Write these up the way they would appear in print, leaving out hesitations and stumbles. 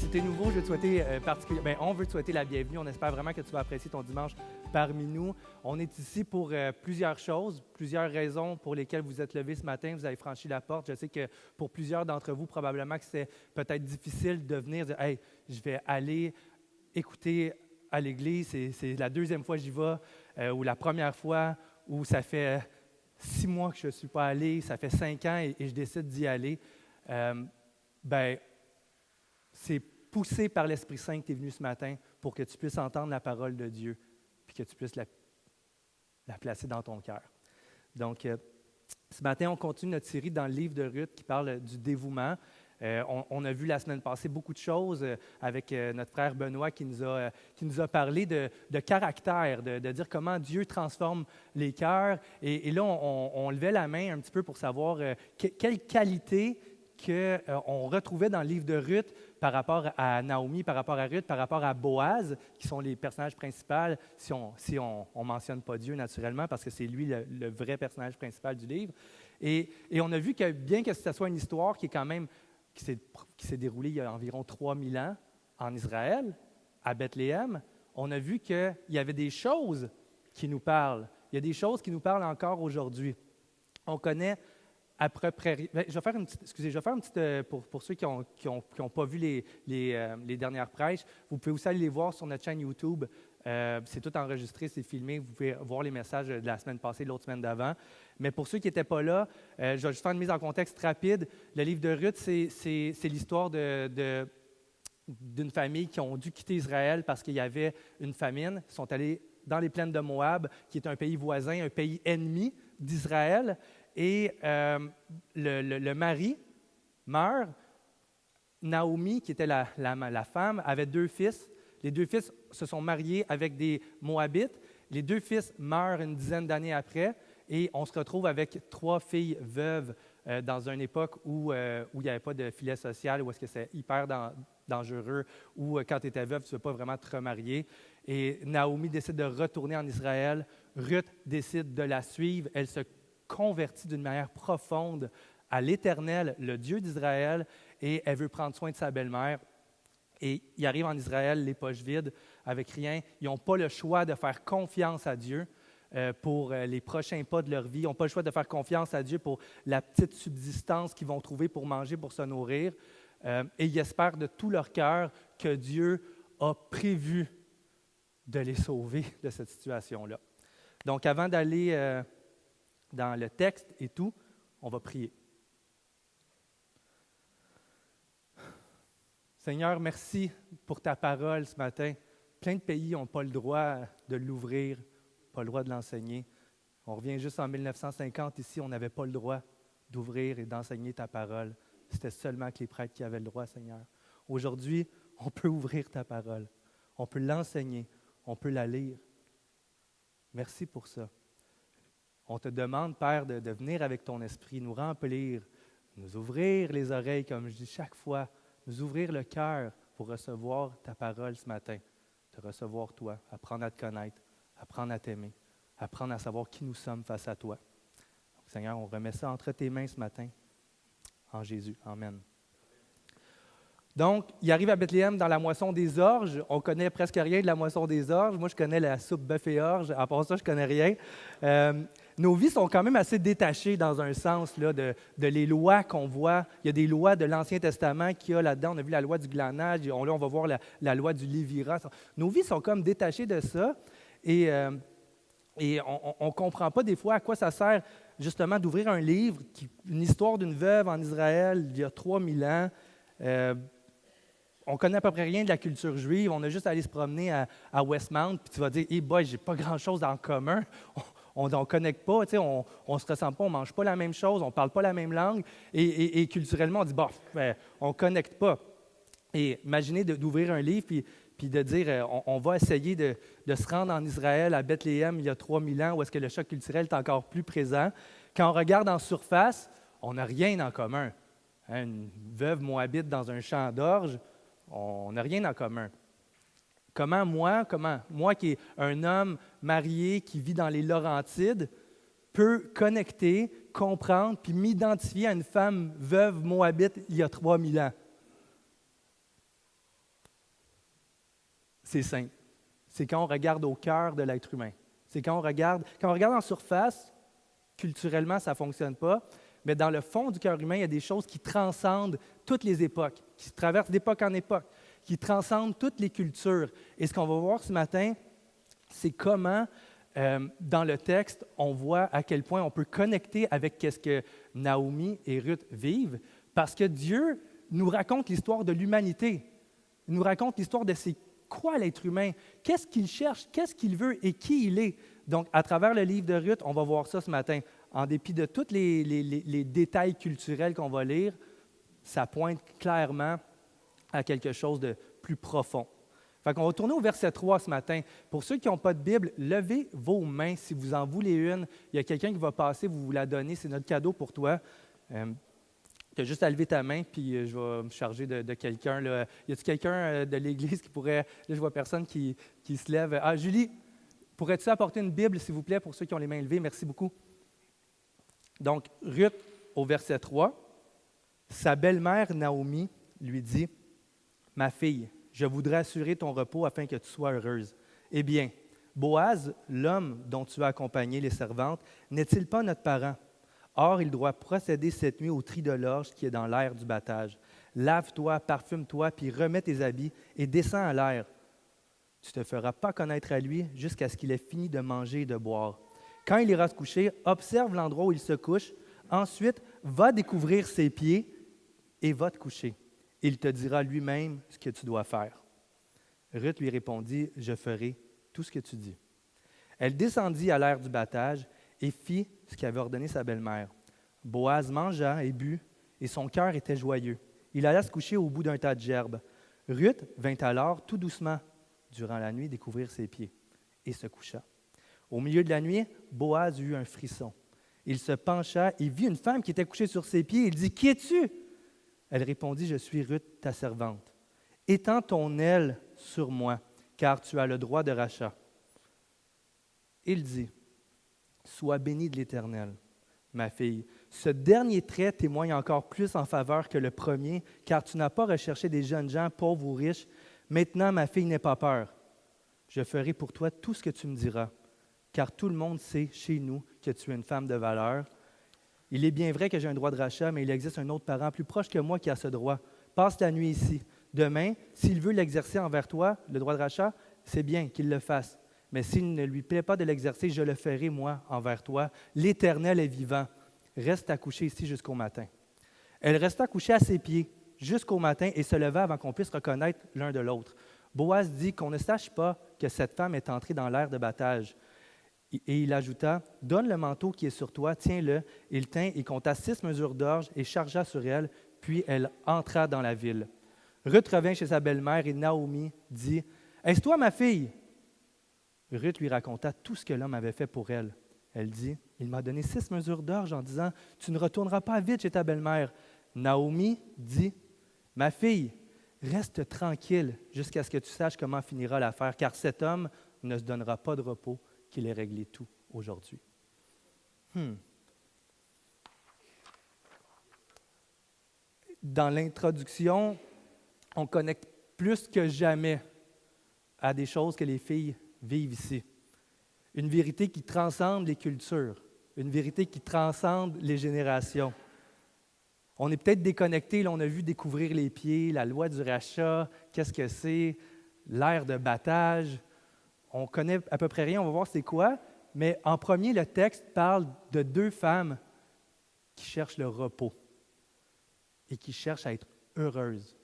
Si tu es nouveau, je vais te souhaiter on veut te souhaiter la bienvenue. On espère vraiment que tu vas apprécier ton dimanche parmi nous. On est ici pour plusieurs choses, plusieurs raisons pour lesquelles vous êtes levés ce matin, vous avez franchi la porte. Je sais que pour plusieurs d'entre vous, probablement que c'est peut-être difficile de venir dire « Hey, je vais aller écouter à l'église, c'est la deuxième fois que j'y vais, ou la première fois, ou ça fait 6 mois que je ne suis pas allé, ça fait 5 ans et je décide d'y aller. » C'est poussé par l'Esprit Saint que tu es venu ce matin pour que tu puisses entendre la parole de Dieu puis que tu puisses la placer dans ton cœur. Donc, ce matin, on continue notre série dans le livre de Ruth qui parle du dévouement. On a vu la semaine passée beaucoup de choses avec notre frère Benoît qui nous a parlé de caractère, de dire comment Dieu transforme les cœurs. Et là, on levait la main un petit peu pour savoir quelle qualité qu'on retrouvait dans le livre de Ruth par rapport à Naomi, par rapport à Ruth, par rapport à Boaz, qui sont les personnages principaux, si on ne mentionne pas Dieu naturellement, parce que c'est lui le vrai personnage principal du livre. Et on a vu que bien que ce soit une histoire qui s'est déroulée il y a environ 3000 ans en Israël, à Bethléem, on a vu qu'il y avait des choses qui nous parlent. Il y a des choses qui nous parlent encore aujourd'hui. On connaît à peu près. Je vais faire une petite. Pour ceux qui n'ont pas vu les dernières prêches, vous pouvez aussi aller les voir sur notre chaîne YouTube. C'est tout enregistré, c'est filmé. Vous pouvez voir les messages de la semaine passée, de l'autre semaine d'avant. Mais pour ceux qui n'étaient pas là, je vais juste faire une mise en contexte rapide. Le livre de Ruth, c'est l'histoire d'une famille qui ont dû quitter Israël parce qu'il y avait une famine. Ils sont allés dans les plaines de Moab, qui est un pays voisin, un pays ennemi d'Israël. Et le mari meurt. Naomi, qui était la femme, avait 2 fils. Les 2 fils se sont mariés avec des Moabites. Les 2 fils meurent une dizaine d'années après et on se retrouve avec 3 filles veuves dans une époque où il n'y avait pas de filet social, où est-ce que c'est hyper dangereux, où quand tu étais veuve, tu ne veux pas vraiment te remarier. Et Naomi décide de retourner en Israël. Ruth décide de la suivre. Elle se convertie d'une manière profonde à l'Éternel, le Dieu d'Israël, et elle veut prendre soin de sa belle-mère. Et ils arrivent en Israël, les poches vides, avec rien. Ils n'ont pas le choix de faire confiance à Dieu pour les prochains pas de leur vie. Ils n'ont pas le choix de faire confiance à Dieu pour la petite subsistance qu'ils vont trouver pour manger, pour se nourrir. Et ils espèrent de tout leur cœur que Dieu a prévu de les sauver de cette situation-là. Donc, avant d'aller dans le texte et tout, on va prier. Seigneur, merci pour ta parole ce matin. Plein de pays n'ont pas le droit de l'ouvrir, pas le droit de l'enseigner. On revient juste en 1950, ici, on n'avait pas le droit d'ouvrir et d'enseigner ta parole. C'était seulement que les prêtres qui avaient le droit, Seigneur. Aujourd'hui, on peut ouvrir ta parole. On peut l'enseigner. On peut la lire. Merci pour ça. On te demande, Père, de venir avec ton esprit, nous remplir, nous ouvrir les oreilles, comme je dis chaque fois, nous ouvrir le cœur pour recevoir ta parole ce matin, te recevoir toi, apprendre à te connaître, apprendre à t'aimer, apprendre à savoir qui nous sommes face à toi. Donc, Seigneur, on remet ça entre tes mains ce matin, en Jésus. Amen. Donc, il arrive à Bethléem dans la moisson des orges. On connaît presque rien de la moisson des orges. Moi, je connais la soupe bœuf et orge. À part ça, je ne connais rien. Nos vies sont quand même assez détachées dans un sens là, de les lois qu'on voit. Il y a des lois de l'Ancien Testament qu'il y a là-dedans. On a vu la loi du glanage. Là, on va voir la loi du lévira. Nos vies sont comme détachées de ça. Et on ne comprend pas des fois à quoi ça sert justement d'ouvrir un livre, une histoire d'une veuve en Israël il y a 3000 ans. On ne connaît à peu près rien de la culture juive. On a juste à aller se promener à Westmount, puis tu vas dire « Hey boy, j'ai pas grand-chose en commun. » On ne connecte pas, on ne se ressemble pas, on ne mange pas la même chose, on ne parle pas la même langue. Et culturellement, on dit « Bof, on ne connecte pas. » Et imaginez d'ouvrir un livre puis de dire on va essayer de se rendre en Israël, à Bethléem, il y a 3000 ans, où est-ce que le choc culturel est encore plus présent. Quand on regarde en surface, on n'a rien en commun. Une veuve moabite dans un champ d'orge, on n'a rien en commun. Comment moi qui est un homme marié qui vit dans les Laurentides, peux connecter, comprendre, puis m'identifier à une femme veuve moabite il y a 3000 ans? c'est simple. C'est quand on regarde au cœur de l'être humain. C'est quand on regarde en surface, culturellement, ça ne fonctionne pas, mais dans le fond du cœur humain, il y a des choses qui transcendent toutes les époques, qui traversent d'époque en époque, qui transcendent toutes les cultures. Et ce qu'on va voir ce matin, c'est comment, dans le texte, on voit à quel point on peut connecter avec ce que Naomi et Ruth vivent, parce que Dieu nous raconte l'histoire de l'humanité. Il nous raconte l'histoire de c'est quoi l'être humain, qu'est-ce qu'il cherche, qu'est-ce qu'il veut et qui il est. Donc, à travers le livre de Ruth, on va voir ça ce matin. En dépit de tous les détails culturels qu'on va lire, ça pointe clairement à quelque chose de plus profond. Fait qu'on va tourner au verset 3 ce matin. Pour ceux qui n'ont pas de Bible, levez vos mains si vous en voulez une. Il y a quelqu'un qui va passer, vous la donnez, c'est notre cadeau pour toi. Tu as juste à lever ta main, puis je vais me charger de quelqu'un. Là. Y a-t-il quelqu'un de l'Église qui pourrait... Là, je vois personne qui se lève. Ah, Julie, pourrais-tu apporter une Bible, s'il vous plaît, pour ceux qui ont les mains levées? Merci beaucoup. Donc, Ruth, au verset 3, sa belle-mère Naomi lui dit, « Ma fille, je voudrais assurer ton repos afin que tu sois heureuse. Eh bien, Boaz, l'homme dont tu as accompagné les servantes, n'est-il pas notre parent? Or, il doit procéder cette nuit au tri de l'orge qui est dans l'aire du battage. Lave-toi, parfume-toi, puis remets tes habits et descends à l'aire. Tu ne te feras pas connaître à lui jusqu'à ce qu'il ait fini de manger et de boire. Quand il ira se coucher, observe l'endroit où il se couche. Ensuite, va découvrir ses pieds et va te coucher. Il te dira lui-même ce que tu dois faire. » Ruth lui répondit, « Je ferai tout ce que tu dis. » Elle descendit à l'aire du battage et fit ce qu'avait ordonné sa belle-mère. Boaz mangea et but, et son cœur était joyeux. Il alla se coucher au bout d'un tas de gerbes. Ruth vint alors tout doucement, durant la nuit, découvrir ses pieds, et se coucha. Au milieu de la nuit, Boaz eut un frisson. Il se pencha et vit une femme qui était couchée sur ses pieds. Il dit, « Qui es-tu? » Elle répondit, « Je suis Ruth, ta servante. Étends ton aile sur moi, car tu as le droit de rachat. » Il dit, « Sois bénie de l'Éternel, ma fille. Ce dernier trait témoigne encore plus en faveur que le premier, car tu n'as pas recherché des jeunes gens, pauvres ou riches. Maintenant, ma fille, n'aie pas peur. Je ferai pour toi tout ce que tu me diras, car tout le monde sait chez nous que tu es une femme de valeur. Il est bien vrai que j'ai un droit de rachat, mais il existe un autre parent plus proche que moi qui a ce droit. Passe la nuit ici. Demain, s'il veut l'exercer envers toi, le droit de rachat, c'est bien qu'il le fasse. Mais s'il ne lui plaît pas de l'exercer, je le ferai, moi, envers toi. L'Éternel est vivant. Reste à coucher ici jusqu'au matin. » Elle resta couchée à ses pieds jusqu'au matin et se leva avant qu'on puisse reconnaître l'un de l'autre. Boaz dit qu'on ne sache pas que cette femme est entrée dans l'aire de battage. Et il ajouta, « Donne le manteau qui est sur toi, tiens-le. » Il tint et compta 6 mesures d'orge et chargea sur elle, puis elle entra dans la ville. Ruth revint chez sa belle-mère et Naomi dit, « Est-ce toi, ma fille? » Ruth lui raconta tout ce que l'homme avait fait pour elle. Elle dit, « Il m'a donné 6 mesures d'orge en disant, « Tu ne retourneras pas vite chez ta belle-mère. » Naomi dit, « Ma fille, reste tranquille jusqu'à ce que tu saches comment finira l'affaire, car cet homme ne se donnera pas de repos qu'il ait réglé tout aujourd'hui. » Dans l'introduction, on connecte plus que jamais à des choses que les filles vivent ici. Une vérité qui transcende les cultures, une vérité qui transcende les générations. On est peut-être déconnecté, là, on a vu découvrir les pieds, la loi du rachat, qu'est-ce que c'est, l'ère de battage. On connaît à peu près rien, on va voir c'est quoi, mais en premier, le texte parle de 2 femmes qui cherchent le repos et qui cherchent à être heureuses.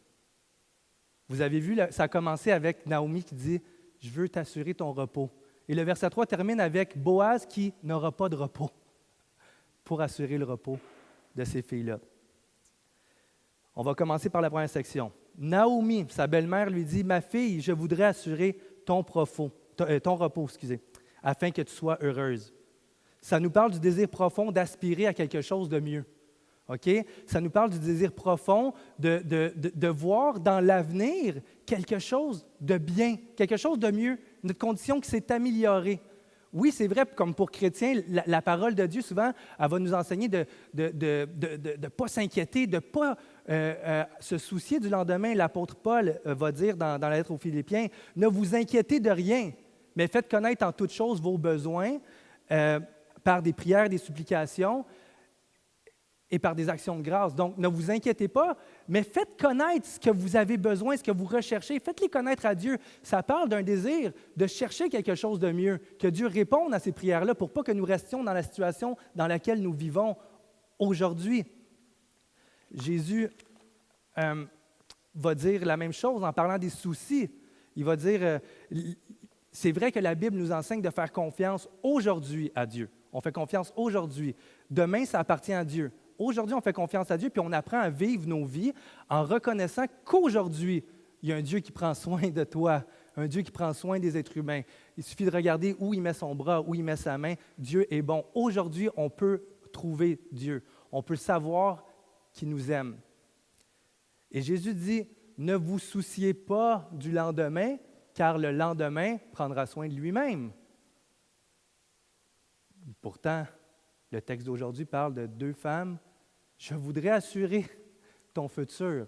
Vous avez vu, ça a commencé avec Naomi qui dit « Je veux t'assurer ton repos ». Et le verset 3 termine avec Boaz qui n'aura pas de repos pour assurer le repos de ces filles-là. On va commencer par la première section. Naomi, sa belle-mère, lui dit « Ma fille, je voudrais assurer ton repos, afin que tu sois heureuse. » Ça nous parle du désir profond d'aspirer à quelque chose de mieux. Okay? Ça nous parle du désir profond de voir dans l'avenir quelque chose de bien, quelque chose de mieux, notre condition qui s'est améliorée. Oui, c'est vrai, comme pour chrétiens, la parole de Dieu, souvent, elle va nous enseigner de ne pas s'inquiéter, de ne pas se soucier du lendemain. L'apôtre Paul va dire dans la lettre aux Philippiens, « Ne vous inquiétez de rien, mais faites connaître en toutes choses vos besoins par des prières, des supplications, et par des actions de grâce. » Donc, ne vous inquiétez pas, mais faites connaître ce que vous avez besoin, ce que vous recherchez. Faites-les connaître à Dieu. Ça parle d'un désir de chercher quelque chose de mieux, que Dieu réponde à ces prières-là pour pas que nous restions dans la situation dans laquelle nous vivons aujourd'hui. Jésus va dire la même chose en parlant des soucis. Il va dire, c'est vrai que la Bible nous enseigne de faire confiance aujourd'hui à Dieu. On fait confiance aujourd'hui. Demain, ça appartient à Dieu. Aujourd'hui, on fait confiance à Dieu, puis on apprend à vivre nos vies en reconnaissant qu'aujourd'hui, il y a un Dieu qui prend soin de toi, un Dieu qui prend soin des êtres humains. Il suffit de regarder où il met son bras, où il met sa main. Dieu est bon. Aujourd'hui, on peut trouver Dieu. On peut savoir qu'il nous aime. Et Jésus dit, « Ne vous souciez pas du lendemain, car le lendemain prendra soin de lui-même. » Pourtant, le texte d'aujourd'hui parle de 2 femmes. Je voudrais assurer ton futur.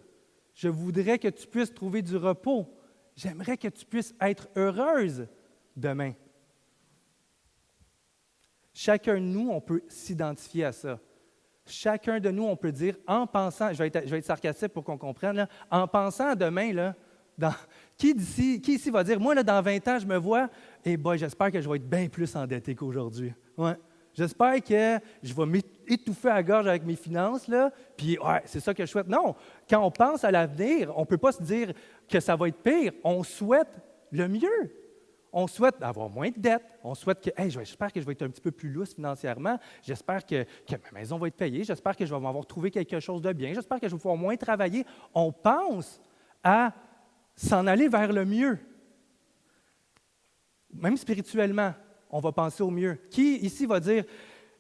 Je voudrais que tu puisses trouver du repos. J'aimerais que tu puisses être heureuse demain. Chacun de nous, on peut s'identifier à ça. Chacun de nous, on peut dire, en pensant, je vais être sarcastique pour qu'on comprenne, là, en pensant à demain, là, qui ici va dire, moi, là, dans 20 ans, je me vois, et boy, j'espère que je vais être bien plus endetté qu'aujourd'hui. Ouais. J'espère que je vais m'étouffer à la gorge avec mes finances, là, puis ouais, c'est ça que je souhaite. Non, quand on pense à l'avenir, on ne peut pas se dire que ça va être pire. On souhaite le mieux. On souhaite avoir moins de dettes. On souhaite que, hey, j'espère que je vais être un petit peu plus lousse financièrement. J'espère que ma maison va être payée. J'espère que je vais m'avoir trouvé quelque chose de bien. J'espère que je vais pouvoir moins travailler. On pense à s'en aller vers le mieux. Même spirituellement, on va penser au mieux. Qui ici va dire,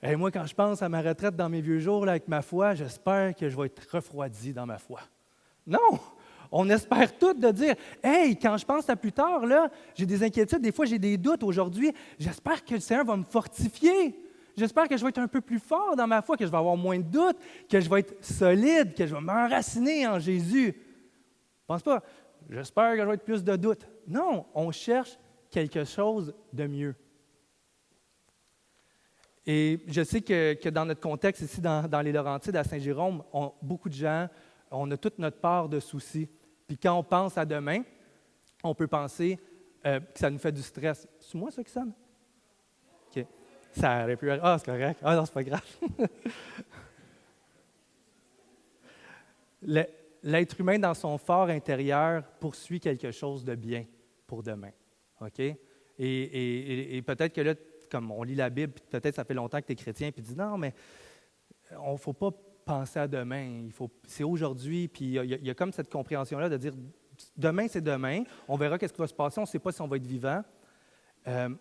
hey, moi, quand je pense à ma retraite dans mes vieux jours là, avec ma foi, j'espère que je vais être refroidi dans ma foi. Non! On espère tous de dire, hey, quand je pense à plus tard, là, j'ai des inquiétudes, des fois j'ai des doutes aujourd'hui, j'espère que le Seigneur va me fortifier. J'espère que je vais être un peu plus fort dans ma foi, que je vais avoir moins de doutes, que je vais être solide, que je vais m'enraciner en Jésus. Je pense pas, j'espère que je vais être plus de doutes. Non, on cherche quelque chose de mieux. Et je sais que dans notre contexte ici, dans les Laurentides, à Saint-Jérôme, beaucoup de gens, on a toute notre part de soucis. Puis quand on pense à demain, on peut penser que ça nous fait du stress. C'est moi ça qui sonne? OK. Ça aurait pu... Ah, c'est correct. Ah non, c'est pas grave. L'être humain, dans son fort intérieur, poursuit quelque chose de bien pour demain. OK? Et peut-être que là, comme on lit la Bible, peut-être ça fait longtemps que tu es chrétien, puis tu dis non, mais on ne faut pas penser à demain. C'est aujourd'hui, puis il y a comme cette compréhension-là de dire demain, c'est demain, on verra qu'est-ce qui va se passer, on ne sait pas si on va être vivant,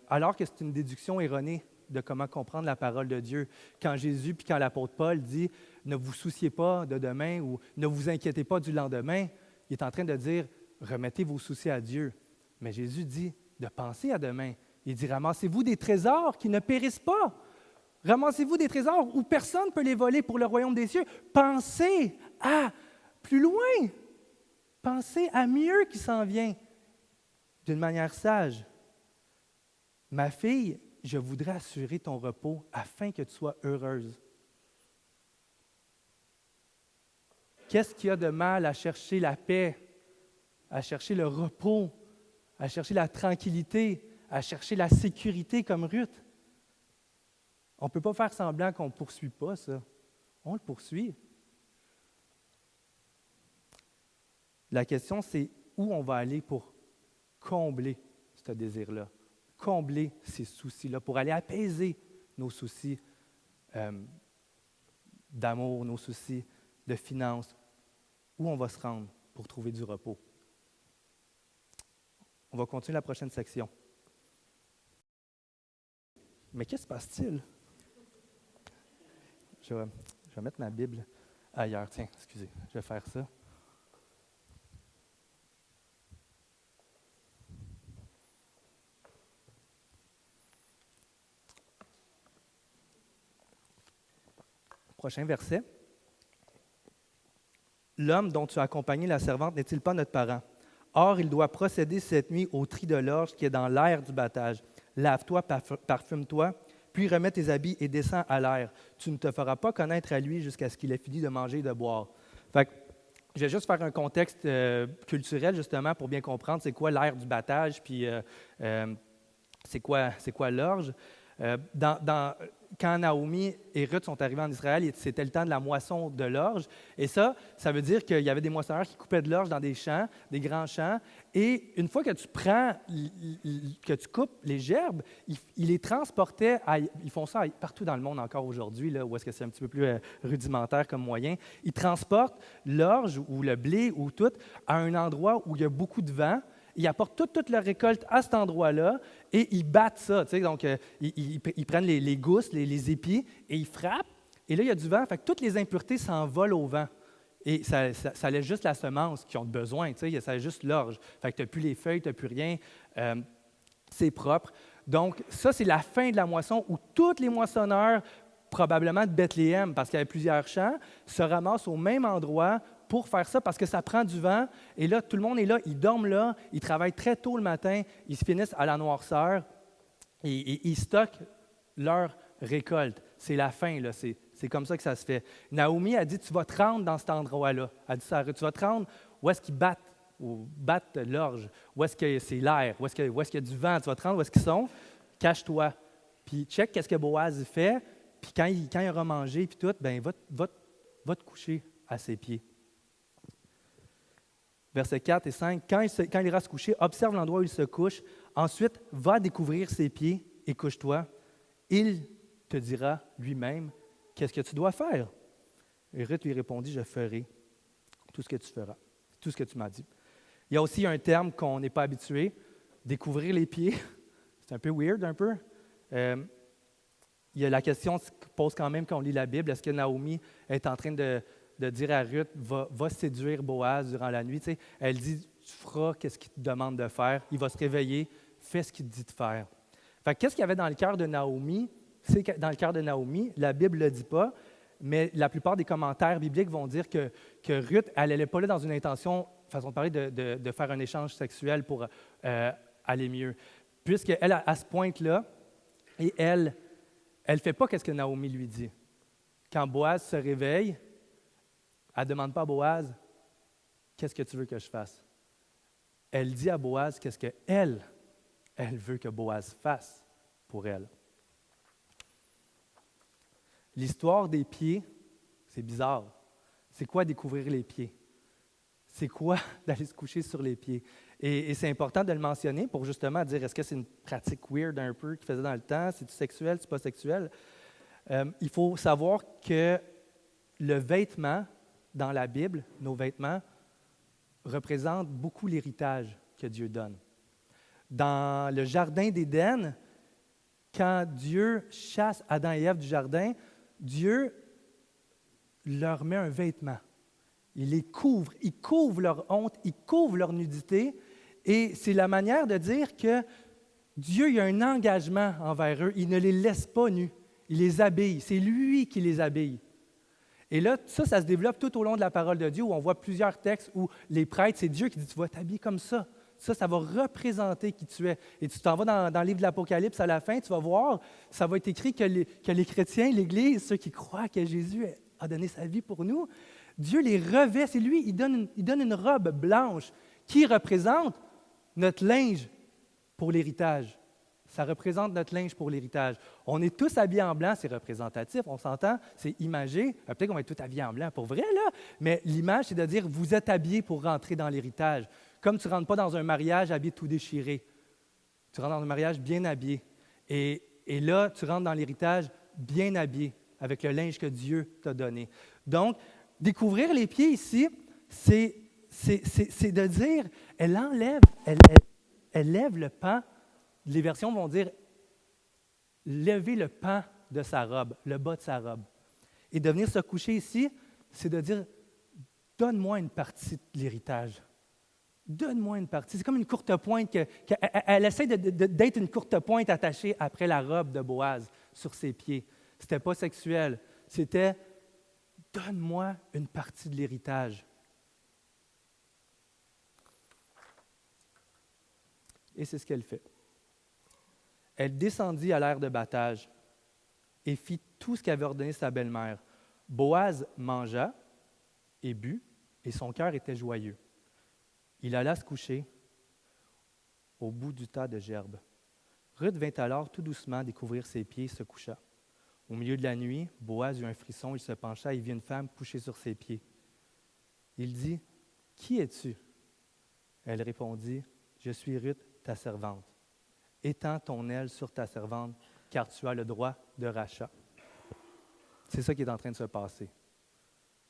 alors que c'est une déduction erronée de comment comprendre la parole de Dieu. Quand Jésus, puis quand l'apôtre Paul dit « Ne vous souciez pas de demain » ou « Ne vous inquiétez pas du lendemain », il est en train de dire « Remettez vos soucis à Dieu ». Mais Jésus dit de penser à demain. Il dit « Ramassez-vous des trésors qui ne périssent pas. Ramassez-vous des trésors où personne ne peut les voler pour le royaume des cieux. Pensez à plus loin. Pensez à mieux qui s'en vient d'une manière sage. Ma fille, je voudrais assurer ton repos afin que tu sois heureuse. » Qu'est-ce qu'il y a de mal à chercher la paix, à chercher le repos, à chercher la tranquillité, à chercher la sécurité comme Ruth? On ne peut pas faire semblant qu'on ne poursuit pas ça. On le poursuit. La question, c'est où on va aller pour combler ce désir-là, combler ces soucis-là, pour aller apaiser nos soucis d'amour, nos soucis de finances. Où on va se rendre pour trouver du repos? On va continuer la prochaine section. Mais qu'est-ce qui se passe-t-il? Je vais mettre ma Bible ailleurs. Tiens, excusez, je vais faire ça. Prochain verset. L'homme dont tu as accompagné la servante n'est-il pas notre parent? Or, il doit procéder cette nuit au tri de l'orge qui est dans l'air du battage. Lave-toi, parfume-toi, puis remets tes habits et descends à l'air. Tu ne te feras pas connaître à lui jusqu'à ce qu'il ait fini de manger et de boire. Fait que, je vais juste faire un contexte culturel, justement, pour bien comprendre c'est quoi l'air du battage, puis c'est quoi l'orge. Quand Naomi et Ruth sont arrivés en Israël, c'était le temps de la moisson de l'orge. Et ça veut dire qu'il y avait des moissonneurs qui coupaient de l'orge dans des champs, des grands champs. Et une fois que tu coupes les gerbes, ils les transportaient, ils font ça partout dans le monde encore aujourd'hui, là, où est-ce que c'est un petit peu plus rudimentaire comme moyen. Ils transportent l'orge ou le blé ou tout à un endroit où il y a beaucoup de vent. Ils apportent toute leur récolte à cet endroit-là et ils battent ça. Donc, ils prennent les gousses, les épis et ils frappent. Et là, il y a du vent. Fait que toutes les impuretés s'envolent au vent. Et ça laisse juste la semence qui ont besoin. Ça laisse juste l'orge. Fait que tu n'as plus les feuilles, tu n'as plus rien. C'est propre. Donc, ça, c'est la fin de la moisson où tous les moissonneurs, probablement de Bethléem, parce qu'il y avait plusieurs champs, se ramassent au même endroit pour faire ça, parce que ça prend du vent. Et là, tout le monde est là, ils dorment là, ils travaillent très tôt le matin, ils se finissent à la noirceur et ils stockent leur récolte. C'est la fin, là. C'est comme ça que ça se fait. Naomi a dit, tu vas te rendre dans cet endroit-là. Elle a dit ça, tu vas te rendre où est-ce qu'ils battent l'orge, où est-ce que c'est l'air, où est-ce qu'il y a du vent, tu vas te rendre où est-ce qu'ils sont, cache-toi. Puis check qu'est-ce que Boaz fait, puis quand il aura mangé, puis tout, bien, va te coucher à ses pieds. Versets 4 et 5, quand il ira se coucher, observe l'endroit où il se couche. Ensuite, va découvrir ses pieds et couche-toi. Il te dira lui-même qu'est-ce que tu dois faire. Et Ruth lui répondit, je ferai tout ce que tu feras, tout ce que tu m'as dit. Il y a aussi un terme qu'on n'est pas habitué, découvrir les pieds. C'est un peu weird, un peu. Il y a la question qui se pose quand même quand on lit la Bible, est-ce que Naomi est en train de dire à Ruth, va séduire Boaz durant la nuit. Tu sais, elle dit, tu feras ce qu'il te demande de faire. Il va se réveiller, fais ce qu'il te dit de faire. Fait que qu'est-ce qu'il y avait dans le cœur de Naomi? C'est que dans le cœur de Naomi, la Bible ne le dit pas, mais la plupart des commentaires bibliques vont dire que Ruth, elle n'allait pas là dans une intention, façon de parler, de faire un échange sexuel pour aller mieux. Puisqu'elle, à ce point-là, et elle ne fait pas ce que Naomi lui dit. Quand Boaz se réveille, elle ne demande pas à Boaz, qu'est-ce que tu veux que je fasse? Elle dit à Boaz qu'est-ce qu'elle veut que Boaz fasse pour elle. L'histoire des pieds, c'est bizarre. C'est quoi découvrir les pieds? C'est quoi d'aller se coucher sur les pieds? Et c'est important de le mentionner pour justement dire, est-ce que c'est une pratique weird un peu qu'ils faisaient dans le temps? C'est-tu sexuel, c'est pas sexuel? Il faut savoir que le vêtement, dans la Bible, nos vêtements, représentent beaucoup l'héritage que Dieu donne. Dans le jardin d'Éden, quand Dieu chasse Adam et Ève du jardin, Dieu leur met un vêtement. Il les couvre, il couvre leur honte, il couvre leur nudité, et c'est la manière de dire que Dieu il a un engagement envers eux, il ne les laisse pas nus, il les habille, c'est lui qui les habille. Et là, ça se développe tout au long de la parole de Dieu, où on voit plusieurs textes où les prêtres, c'est Dieu qui dit, tu vas t'habiller comme ça. Ça va représenter qui tu es. Et tu t'en vas dans le livre de l'Apocalypse, à la fin, tu vas voir, ça va être écrit que les chrétiens, l'Église, ceux qui croient que Jésus a donné sa vie pour nous, Dieu les revêt, c'est lui, il donne une robe blanche qui représente notre linge pour l'héritage. Ça représente notre linge pour l'héritage. On est tous habillés en blanc, c'est représentatif, on s'entend, c'est imagé. Peut-être qu'on va être tous habillés en blanc pour vrai, là, mais l'image, c'est de dire, vous êtes habillés pour rentrer dans l'héritage. Comme tu ne rentres pas dans un mariage habillé tout déchiré. Tu rentres dans un mariage bien habillé. Et là, tu rentres dans l'héritage bien habillé, avec le linge que Dieu t'a donné. Donc, découvrir les pieds ici, c'est de dire, elle lève le pan. Les versions vont dire lever le pan de sa robe, le bas de sa robe. Et de venir se coucher ici, c'est de dire donne-moi une partie de l'héritage. Donne-moi une partie. C'est comme une courte pointe elle essaie d'être une courte pointe attachée après la robe de Boaz sur ses pieds. C'était pas sexuel. C'était donne-moi une partie de l'héritage. Et c'est ce qu'elle fait. Elle descendit à l'aire de battage et fit tout ce qu'avait ordonné sa belle-mère. Boaz mangea et but, et son cœur était joyeux. Il alla se coucher au bout du tas de gerbes. Ruth vint alors tout doucement découvrir ses pieds et se coucha. Au milieu de la nuit, Boaz eut un frisson, il se pencha et vit une femme couchée sur ses pieds. Il dit, « Qui es-tu? » Elle répondit, « Je suis Ruth, ta servante. Étends ton aile sur ta servante, car tu as le droit de rachat. » C'est ça qui est en train de se passer.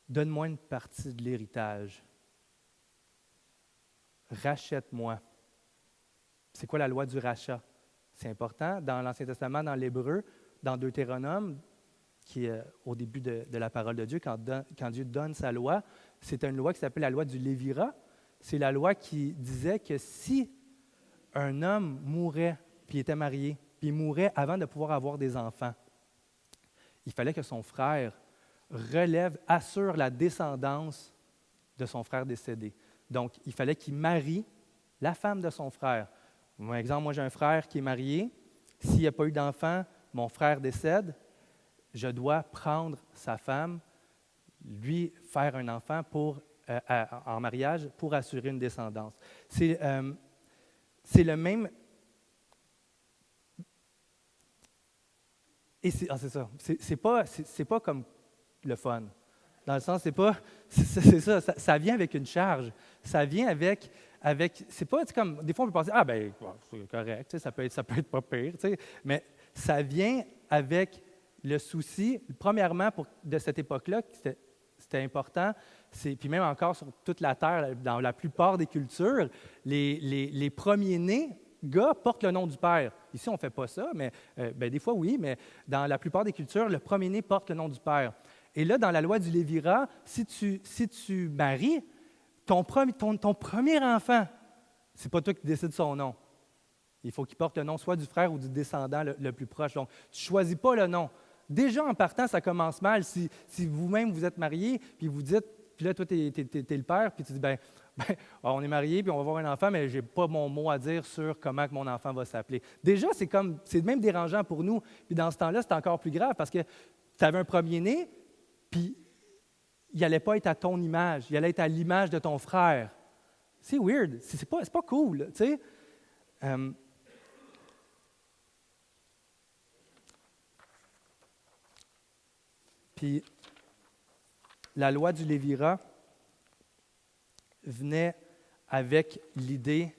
Donne-moi une partie de l'héritage. Rachète-moi. C'est quoi la loi du rachat? C'est important. Dans l'Ancien Testament, dans l'Hébreu, dans Deutéronome, qui est au début de la parole de Dieu, quand Dieu donne sa loi, c'est une loi qui s'appelle la loi du Lévira. C'est la loi qui disait que si un homme mourait, puis était marié, puis il mourait avant de pouvoir avoir des enfants, il fallait que son frère assure la descendance de son frère décédé. Donc, il fallait qu'il marie la femme de son frère. Par exemple, moi, j'ai un frère qui est marié. S'il n'y a pas eu d'enfant, mon frère décède. Je dois prendre sa femme, lui faire un enfant en mariage pour assurer une descendance. C'est le même... Et c'est ça. C'est pas comme le fun. Dans le sens, c'est ça, ça vient avec une charge. Ça vient avec c'est pas comme, des fois on peut penser, c'est correct, ça peut être pas pire, mais ça vient avec le souci, premièrement, de cette époque-là, c'était important, puis même encore sur toute la terre, dans la plupart des cultures, les premiers-nés, gars, portent le nom du père. Ici, on ne fait pas ça, mais des fois oui, mais dans la plupart des cultures, le premier-né porte le nom du père. Et là, dans la loi du Lévira, si tu maries, ton premier enfant, ce n'est pas toi qui décides son nom. Il faut qu'il porte le nom soit du frère ou du descendant le plus proche. Donc, tu ne choisis pas le nom. Déjà, en partant, ça commence mal. Si vous-même, vous êtes marié, puis vous dites, puis là, toi, tu es le père, puis tu dis, on est marié, puis on va avoir un enfant, mais je n'ai pas mon mot à dire sur comment que mon enfant va s'appeler. Déjà, c'est même dérangeant pour nous. Puis dans ce temps-là, c'est encore plus grave parce que tu avais un premier-né, puis il n'allait pas être à ton image, il allait être à l'image de ton frère. C'est weird, c'est pas cool, tu sais. Puis la loi du Lévira venait avec l'idée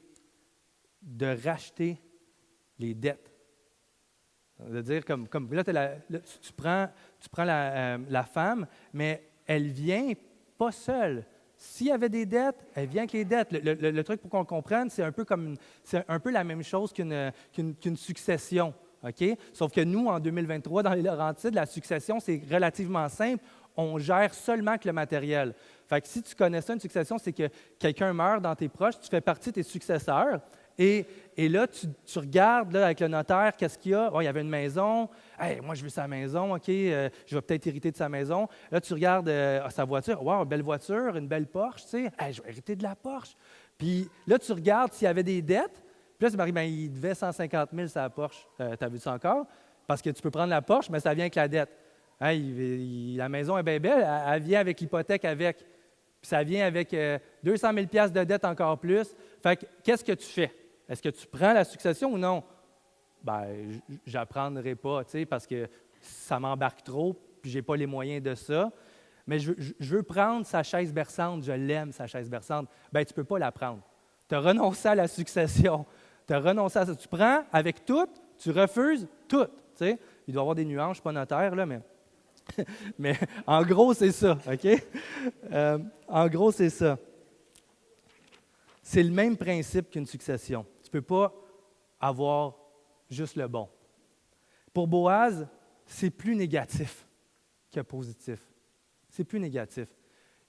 de racheter les dettes. De dire comme là, tu prends la femme, mais elle vient pas seule. S'il y avait des dettes, elle vient avec les dettes. Le truc pour qu'on comprenne, c'est un peu la même chose qu'une succession. Okay? Sauf que nous, en 2023, dans les Laurentides, la succession, c'est relativement simple. On gère seulement avec le matériel. Fait que si tu connais ça, une succession, c'est que quelqu'un meurt dans tes proches, tu fais partie de tes successeurs. Et là, tu regardes là, avec le notaire, qu'est-ce qu'il y a? Oh, il y avait une maison. Hey, moi, je veux sa maison, OK, je vais peut-être hériter de sa maison. Là, tu regardes sa voiture. Wow, belle voiture, une belle Porsche, tu sais. Hey, je vais hériter de la Porsche. Puis là, tu regardes s'il y avait des dettes. Puis là, tu me dis, il devait 150 000 sur la Porsche. T'as vu ça encore? Parce que tu peux prendre la Porsche, mais ça vient avec la dette. Hey, la maison est bien belle, elle vient avec l'hypothèque avec. Puis ça vient avec 200 000 $ de dette encore plus. Fait que, qu'est-ce que tu fais? Est-ce que tu prends la succession ou non? Je n'apprendrai pas, tu sais, parce que ça m'embarque trop, puis je n'ai pas les moyens de ça. Mais je veux prendre sa chaise berçante, je l'aime, sa chaise berçante. Tu ne peux pas la prendre. Tu as renoncé à la succession. Tu as renoncé à ça. Tu prends avec tout, tu refuses tout. Tu sais? Il doit y avoir des nuances, je ne suis pas notaire, là, mais... mais en gros, c'est ça, OK? En gros, c'est ça. C'est le même principe qu'une succession. Tu ne peux pas avoir juste le bon. Pour Boaz, c'est plus négatif que positif. C'est plus négatif.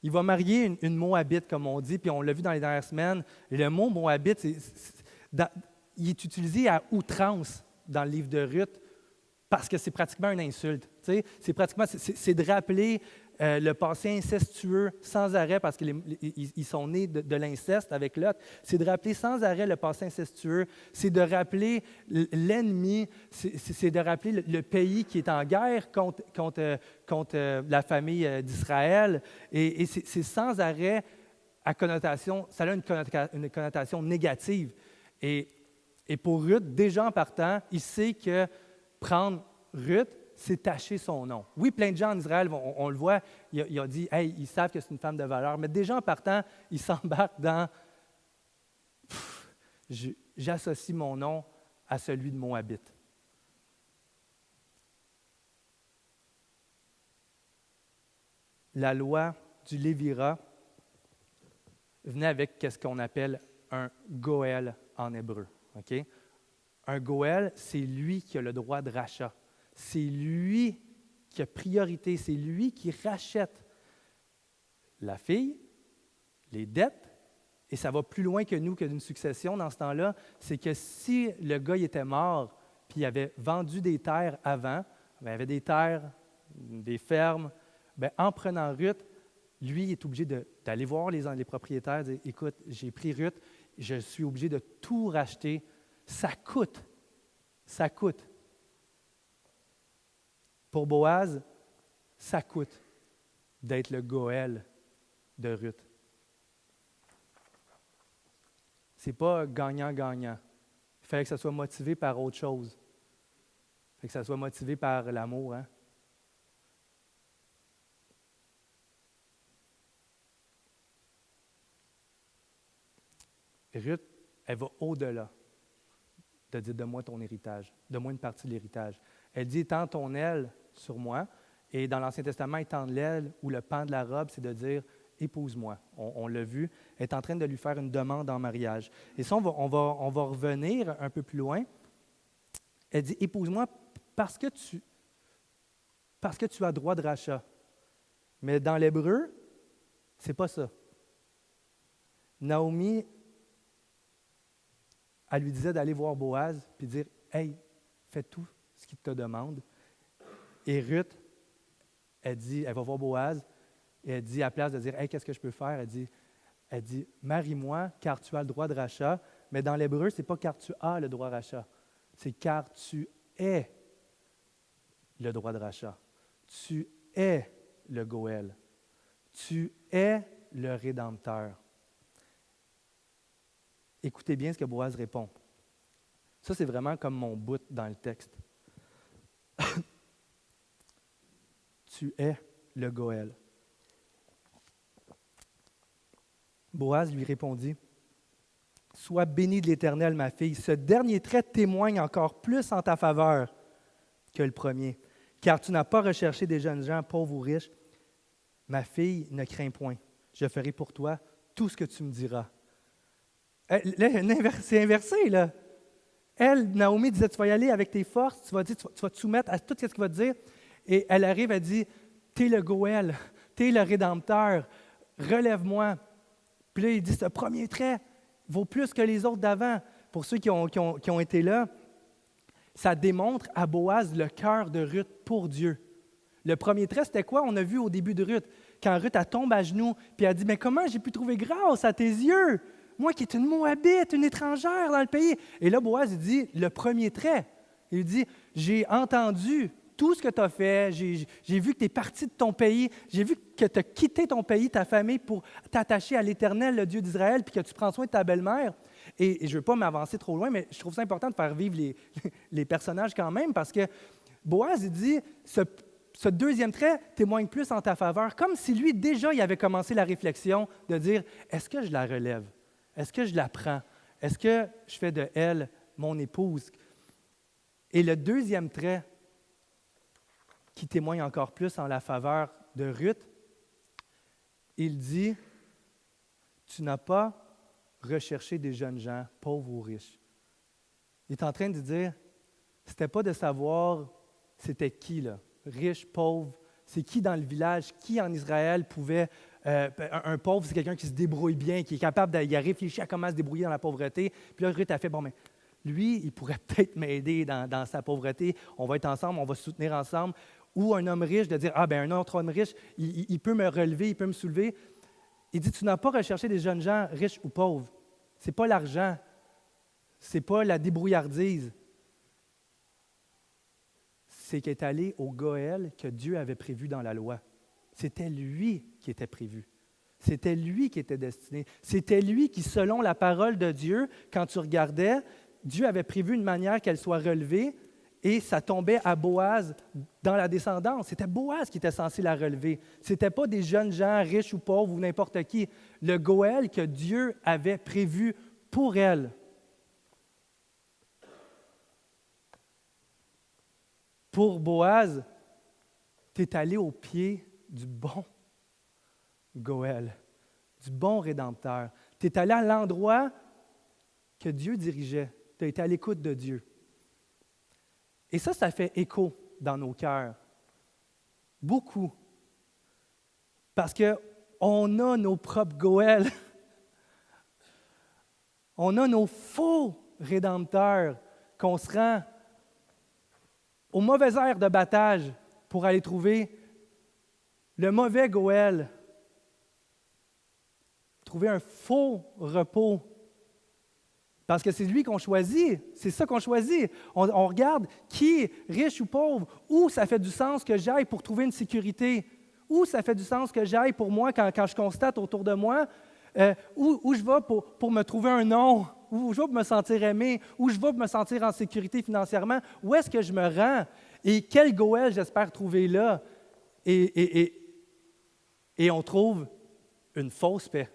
Il va marier une Moabite, comme on dit, puis on l'a vu dans les dernières semaines. Et le mot Moabite, il est utilisé à outrance dans le livre de Ruth parce que c'est pratiquement une insulte. C'est de rappeler le passé incestueux sans arrêt, parce qu'ils sont nés de l'inceste avec Lot. C'est de rappeler sans arrêt le passé incestueux. C'est de rappeler l'ennemi. C'est de rappeler le pays qui est en guerre contre la famille d'Israël. Et c'est sans arrêt à connotation, ça a une connotation négative. Et pour Ruth, déjà en partant, il sait que prendre Ruth, c'est tacher son nom. Oui, plein de gens en Israël, on le voit, il a dit, hey, ils savent que c'est une femme de valeur, mais déjà en partant, il s'embarque dans j'associe mon nom à celui de Moabite. La loi du Lévira venait avec ce qu'on appelle un goël en hébreu. Okay? Un goël, c'est lui qui a le droit de rachat. C'est lui qui a priorité, c'est lui qui rachète la fille, les dettes, et ça va plus loin que nous, que d'une succession dans ce temps-là, c'est que si le gars il était mort, puis il avait vendu des terres avant, il avait des terres, des fermes, bien, en prenant Ruth, lui il est obligé d'aller voir les propriétaires, dire, écoute, j'ai pris Ruth, je suis obligé de tout racheter, ça coûte. Pour Boaz, ça coûte d'être le goël de Ruth. Ce n'est pas gagnant-gagnant. Il fallait que ça soit motivé par autre chose. Il fallait que ça soit motivé par l'amour. Hein? Ruth, elle va au-delà de dire « donne-moi ton héritage, donne-moi une partie de l'héritage ». Elle dit « étends ton aile sur moi ». Et dans l'Ancien Testament, étendre l'aile ou le pan de la robe, c'est de dire « épouse-moi ». On l'a vu, elle est en train de lui faire une demande en mariage. Et ça, on va revenir un peu plus loin. Elle dit « épouse-moi parce que tu as droit de rachat ». Mais dans l'hébreu, c'est pas ça. Naomi, elle lui disait d'aller voir Boaz puis dire « Hey, fais tout ce qu'il te demande ». Et Ruth, elle va voir Boaz et elle dit, à la place de dire « Hey, qu'est-ce que je peux faire? » Elle dit « Marie-moi car tu as le droit de rachat ». Mais dans l'hébreu, ce n'est pas « car tu as le droit de rachat ». C'est « car tu es le droit de rachat ». Tu es le Goël. Tu es le Rédempteur. Écoutez bien ce que Boaz répond. Ça, c'est vraiment comme mon bout dans le texte. Tu es le Goël. Boaz lui répondit, « Sois bénie de l'Éternel, ma fille. Ce dernier trait témoigne encore plus en ta faveur que le premier, car tu n'as pas recherché des jeunes gens, pauvres ou riches. Ma fille, ne crains point. Je ferai pour toi tout ce que tu me diras. » Là, c'est inversé, là. Elle, Naomi, disait, tu vas y aller avec tes forces, tu vas te soumettre à tout ce qu'il va te dire. Et elle arrive, elle dit, t'es le Goël, t'es le Rédempteur, relève-moi. Puis là, il dit, ce premier trait vaut plus que les autres d'avant. Pour ceux qui ont été là, ça démontre à Boaz le cœur de Ruth pour Dieu. Le premier trait, c'était quoi? On a vu au début de Ruth, quand Ruth, elle tombe à genoux, puis elle dit, mais comment j'ai pu trouver grâce à tes yeux? Moi qui est une Moabite, une étrangère dans le pays. Et là, Boaz, il dit, le premier trait. Il dit, j'ai entendu tout ce que tu as fait, j'ai vu que tu es parti de ton pays, j'ai vu que tu as quitté ton pays, ta famille, pour t'attacher à l'Éternel, le Dieu d'Israël, puis que tu prends soin de ta belle-mère. Et je ne veux pas m'avancer trop loin, mais je trouve ça important de faire vivre les personnages quand même, parce que Boaz, il dit, ce deuxième trait témoigne plus en ta faveur, comme si lui, déjà, il avait commencé la réflexion de dire, est-ce que je la relève? Est-ce que je la prends? Est-ce que je fais de elle mon épouse? Et le deuxième trait qui témoigne encore plus en la faveur de Ruth, il dit, tu n'as pas recherché des jeunes gens, pauvres ou riches. Il est en train de dire, c'était pas de savoir c'était qui, là, riche, pauvre, c'est qui dans le village, qui en Israël pouvait... un pauvre, c'est quelqu'un qui se débrouille bien, qui est capable d'y réfléchir à comment se débrouiller dans la pauvreté. Puis là, Ruth a fait, bon, mais lui, il pourrait peut-être m'aider dans sa pauvreté. On va être ensemble, on va se soutenir ensemble. ou un homme riche, de dire, ah ben un autre homme riche, il peut me relever, il peut me soulever. Il dit, tu n'as pas recherché des jeunes gens riches ou pauvres. Ce n'est pas l'argent, ce n'est pas la débrouillardise. C'est qu'il est allé au Goël que Dieu avait prévu dans la loi. C'était lui qui était prévu. C'était lui qui était destiné. C'était lui qui, selon la parole de Dieu, quand tu regardais, Dieu avait prévu une manière qu'elle soit relevée et ça tombait à Boaz dans la descendance. C'était Boaz qui était censé la relever. Ce n'était pas des jeunes gens riches ou pauvres ou n'importe qui. Le Goël que Dieu avait prévu pour elle. Pour Boaz, tu es allé au pied du bon Goël, du bon Rédempteur. Tu es allé à l'endroit que Dieu dirigeait. Tu as été à l'écoute de Dieu. Et ça fait écho dans nos cœurs. Beaucoup. Parce qu'on a nos propres Goëls. On a nos faux Rédempteurs qu'on se rend au mauvais air de battage pour aller trouver le mauvais Goël, trouver un faux repos. Parce que c'est lui qu'on choisit, c'est ça qu'on choisit. On regarde qui est riche ou pauvre, où ça fait du sens que j'aille pour trouver une sécurité, où ça fait du sens que j'aille pour moi quand je constate autour de moi, où je vais pour me trouver un nom, où je vais pour me sentir aimé, où je vais pour me sentir en sécurité financièrement, où est-ce que je me rends et quel Goël j'espère trouver là. Et on trouve une fausse paix.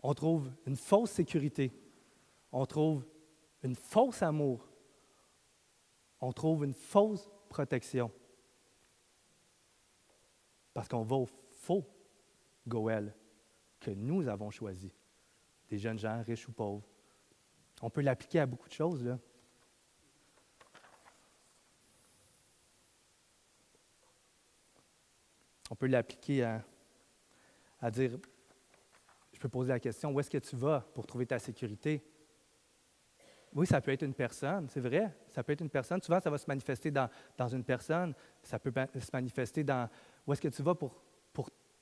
On trouve une fausse sécurité. On trouve une fausse amour. On trouve une fausse protection. Parce qu'on va au faux Goël que nous avons choisi. Des jeunes gens, riches ou pauvres. On peut l'appliquer à beaucoup de choses, là. On peut l'appliquer à dire, je peux poser la question, où est-ce que tu vas pour trouver ta sécurité? Oui, ça peut être une personne, c'est vrai, ça peut être une personne. Souvent, ça va se manifester dans une personne, ça peut se manifester dans où est-ce que tu vas pour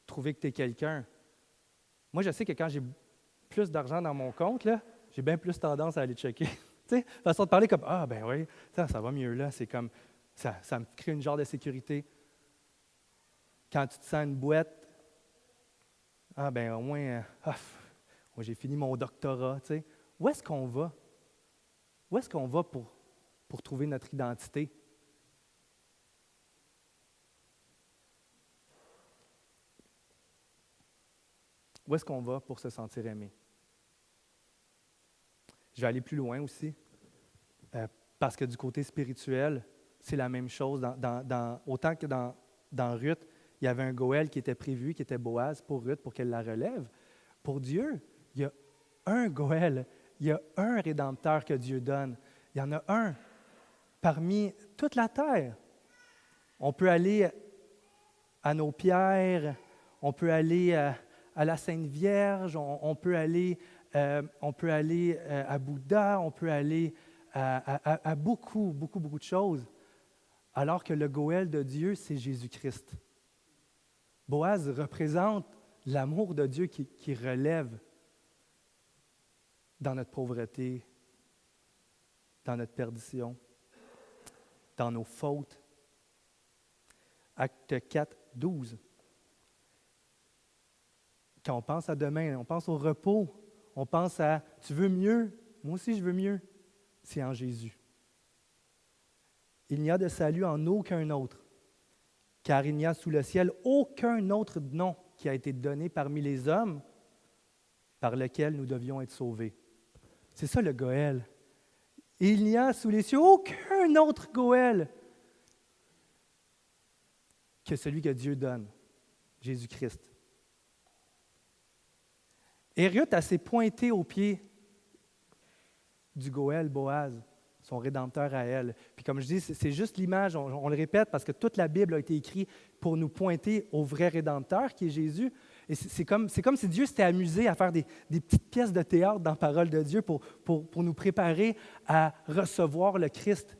trouver que tu es quelqu'un. Moi, je sais que quand j'ai plus d'argent dans mon compte, là, j'ai bien plus tendance à aller checker. Tu sais, façon de parler comme, ah ben oui, ça va mieux là, c'est comme, ça me crée une genre de sécurité. Quand tu te sens une boîte, ah ben au moins, moi j'ai fini mon doctorat, tu sais. Où est-ce qu'on va? Où est-ce qu'on va pour trouver notre identité? Où est-ce qu'on va pour se sentir aimé? Je vais aller plus loin aussi, parce que du côté spirituel, c'est la même chose. Autant que dans Ruth, il y avait un Goël qui était prévu, qui était Boaz pour Ruth, pour qu'elle la relève. Pour Dieu, il y a un Goël, il y a un Rédempteur que Dieu donne. Il y en a un parmi toute la terre. On peut aller à nos pierres, on peut aller à la Sainte Vierge, on peut aller à Bouddha, on peut aller à beaucoup, beaucoup, beaucoup de choses, alors que le Goël de Dieu, c'est Jésus-Christ. Boaz représente l'amour de Dieu qui relève dans notre pauvreté, dans notre perdition, dans nos fautes. Acte 4, 12. Quand on pense à demain, on pense au repos, on pense à « tu veux mieux? Moi aussi je veux mieux ». C'est en Jésus. Il n'y a de salut en aucun autre, car il n'y a sous le ciel aucun autre nom qui a été donné parmi les hommes par lequel nous devions être sauvés. C'est ça le Goël. Il n'y a sous les cieux aucun autre Goël que celui que Dieu donne, Jésus-Christ. Et Ruth, elle s'est pointée au pied du Goël, Boaz, son Rédempteur à elle. Puis comme je dis, c'est juste l'image, on le répète, parce que toute la Bible a été écrite pour nous pointer au vrai Rédempteur qui est Jésus. Et c'est comme si Dieu s'était amusé à faire des petites pièces de théâtre dans la parole de Dieu pour nous préparer à recevoir le Christ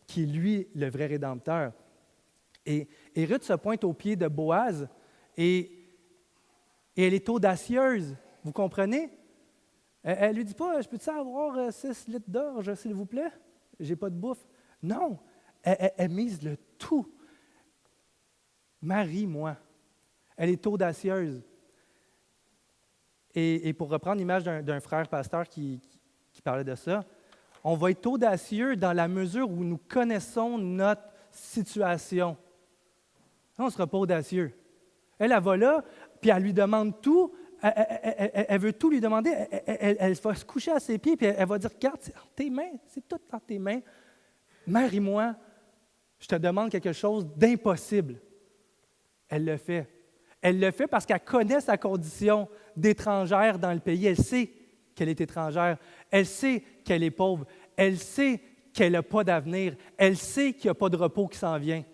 qui est lui le vrai Rédempteur. Et Ruth se pointe au pied de Boaz et elle est audacieuse. Vous comprenez? Elle lui dit pas, je peux-tu avoir 6 litres d'orge, s'il vous plaît? J'ai pas de bouffe. Non, elle mise le tout. Marie-moi. Elle est audacieuse. Et pour reprendre l'image d'un frère pasteur qui parlait de ça, on va être audacieux dans la mesure où nous connaissons notre situation. On ne sera pas audacieux. Elle va là, puis elle lui demande tout, elle veut tout lui demander, elle va se coucher à ses pieds, puis elle va dire, regarde, c'est entre tes mains, c'est tout dans tes mains. Marie-moi, je te demande quelque chose d'impossible. Elle le fait. Elle le fait parce qu'elle connaît sa condition d'étrangère dans le pays. Elle sait qu'elle est étrangère. Elle sait qu'elle est pauvre. Elle sait qu'elle n'a pas d'avenir. Elle sait qu'il n'y a pas de repos qui s'en vient.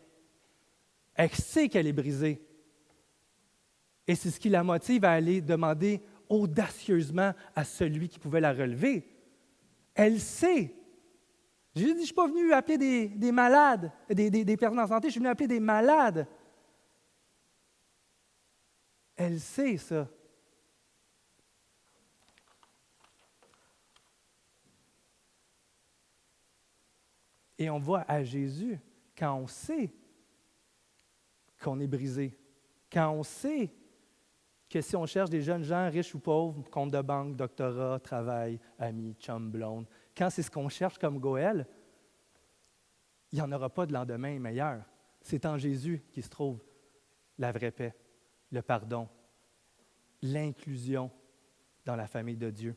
Elle sait qu'elle est brisée. Et c'est ce qui la motive à aller demander audacieusement à celui qui pouvait la relever. Elle sait. Jésus dit, je ne suis pas venu appeler des malades, des personnes en santé, je suis venu appeler des malades. Elle sait ça. Et on voit à Jésus, quand on sait qu'on est brisé, quand on sait que si on cherche des jeunes gens riches ou pauvres, compte de banque, doctorat, travail, amis, chum, blonde, quand c'est ce qu'on cherche comme Goël, il n'y en aura pas de lendemain meilleur. C'est en Jésus qui se trouve la vraie paix, le pardon, l'inclusion dans la famille de Dieu.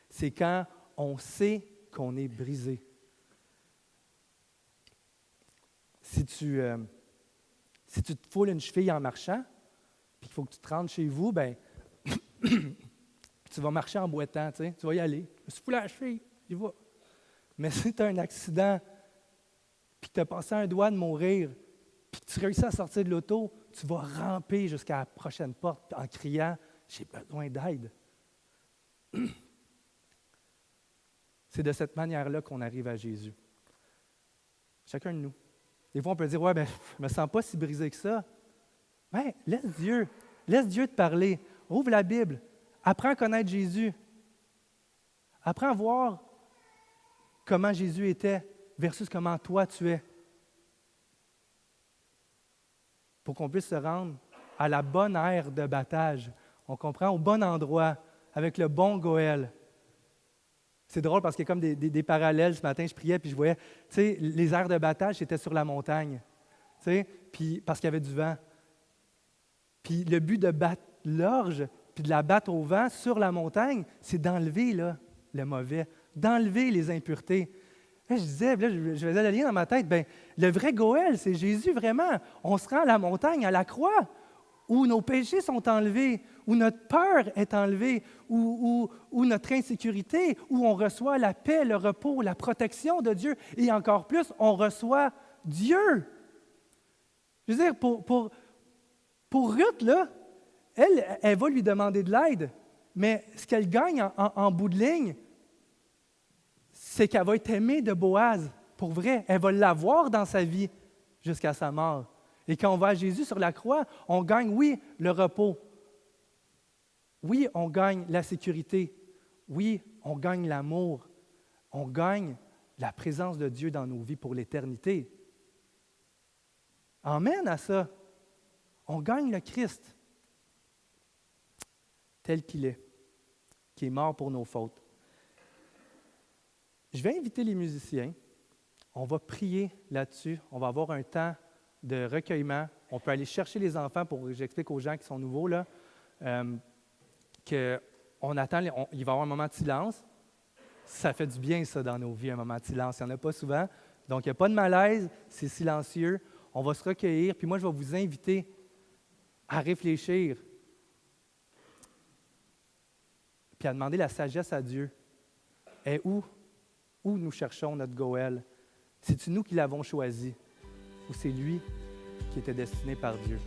C'est quand on sait qu'on est brisé. Si tu te foules une cheville en marchant, puis qu'il faut que tu te rendes chez vous, ben tu vas marcher en boitant, tu vas y aller. Je me suis foulé la cheville, j'y vais. Mais si tu as un accident, puis que tu as passé un doigt de mourir, puis que tu réussis à sortir de l'auto, tu vas ramper jusqu'à la prochaine porte en criant « J'ai besoin d'aide ». C'est de cette manière-là qu'on arrive à Jésus. Chacun de nous. Des fois, on peut dire « Ouais, ben, je ne me sens pas si brisé que ça ». Ben, laisse Dieu te parler. Ouvre la Bible. Apprends à connaître Jésus. Apprends à voir comment Jésus était versus comment toi tu es. Pour qu'on puisse se rendre à la bonne aire de battage. On comprend? Au bon endroit, avec le bon Goël. C'est drôle parce qu'il y a comme des parallèles. Ce matin, je priais puis je voyais, tu sais, les aires de battage, c'était sur la montagne. Tu sais, puis parce qu'il y avait du vent. Puis le but de battre l'orge, puis de la battre au vent sur la montagne, c'est d'enlever là, le mauvais, d'enlever les impuretés. Là, je disais, là, je faisais le lien dans ma tête, bien, le vrai Goël, c'est Jésus vraiment. On se rend à la montagne, à la croix, où nos péchés sont enlevés, où notre peur est enlevée, où notre insécurité, où on reçoit la paix, le repos, la protection de Dieu, et encore plus, on reçoit Dieu. Je veux dire, pour Ruth, là, elle va lui demander de l'aide, mais ce qu'elle gagne en bout de ligne, c'est qu'elle va être aimée de Boaz, pour vrai. Elle va l'avoir dans sa vie jusqu'à sa mort. Et quand on va à Jésus sur la croix, on gagne, oui, le repos. Oui, on gagne la sécurité. Oui, on gagne l'amour. On gagne la présence de Dieu dans nos vies pour l'éternité. Amen à ça. On gagne le Christ tel qu'il est, qui est mort pour nos fautes. Je vais inviter les musiciens. On va prier là-dessus. On va avoir un temps de recueillement. On peut aller chercher les enfants pour que j'explique aux gens qui sont nouveaux là, qu'on attend, il va y avoir un moment de silence. Ça fait du bien, ça, dans nos vies, un moment de silence. Il n'y en a pas souvent. Donc, il n'y a pas de malaise, c'est silencieux. On va se recueillir, puis moi, je vais vous inviter à réfléchir, puis à demander la sagesse à Dieu. Et où nous cherchons notre Goël? C'est-tu nous qui l'avons choisi, ou c'est lui qui était destiné par Dieu?